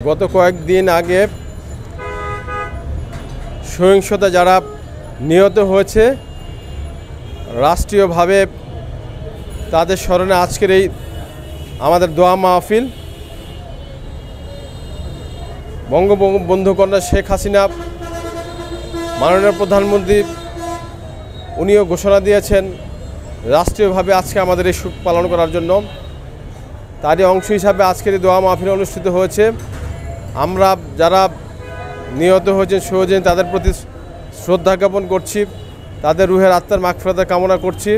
গত কয়েকদিন আগে সহিংসতা যারা নিহত হয়েছে রাষ্ট্রীয়ভাবে তাদের স্মরণে আজকের এই আমাদের দোয়া মাহফিল। বঙ্গবন্ধু কন্যা শেখ হাসিনা মাননীয় প্রধানমন্ত্রী উনিও ঘোষণা দিয়েছেন রাষ্ট্রীয়ভাবে আজকে আমাদের এই শোক পালন করার জন্য। তারই অংশ হিসাবে আজকের এই দোয়া মাহফিল অনুষ্ঠিত হয়েছে। আমরা যারা নিহত হয়েছেন শহীদ তাদের প্রতি শ্রদ্ধা জ্ঞাপন করছি, তাদের রুহের আত্মার মাগফিরাত কামনা করছি।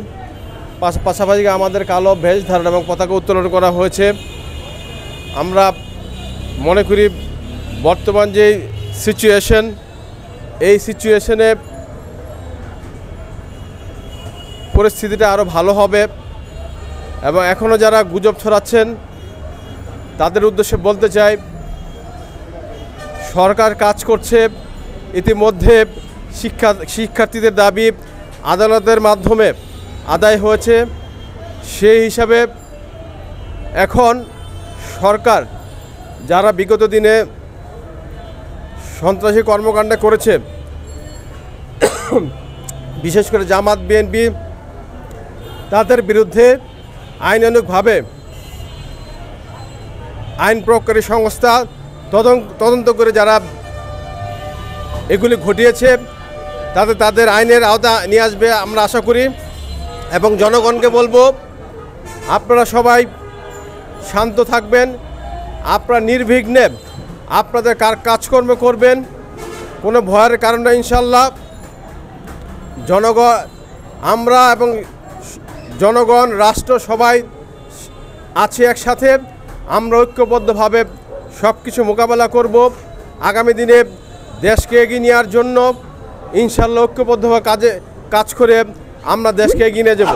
পাশাপাশি আমাদের কালো ভেষ ধারণ এবং পতাকা উত্তোলন করা হয়েছে। আমরা মনে করি বর্তমান যে সিচুয়েশন, এই সিচুয়েশনে পরিস্থিতিটা আরও ভালো হবে এবং এখনও যারা গুজব ছড়াচ্ছেন তাদের উদ্দেশ্যে বলতে চাই, সরকার কাজ করছে। ইতিমধ্যে শিক্ষার্থীদের দাবি আদালতের মাধ্যমে আদায় হয়েছে। সেই হিসাবে এখন সরকার যারা বিগত দিনে সন্ত্রাসী কর্মকাণ্ড করেছে, বিশেষ করে জামাত বিএনপি, তাদের বিরুদ্ধে আইনানুগভাবে আইন প্রয়োগকারী সংস্থা তদন্ত করে যারা এগুলি ঘটিয়েছে তাদের আইনের আওতা নিয়ে আসবে আমরা আশা করি। এবং জনগণকে বলবো, আপনারা সবাই শান্ত থাকবেন, আপনারা নির্বিঘ্নে আপনাদের কাজকর্ম করবেন, কোনো ভয়ের কারণ নেই। ইনশাল্লাহ আমরা এবং জনগণ, রাষ্ট্র সবাই আছে একসাথে। আমরা ঐক্যবদ্ধভাবে সব কিছু মোকাবেলা করব। আগামী দিনে দেশকে এগিয়ে নেওয়ার জন্য ইনশাল্লাহ ঐক্যবদ্ধভাবে কাজ করে আমরা দেশকে এগিয়ে নিয়ে যাব।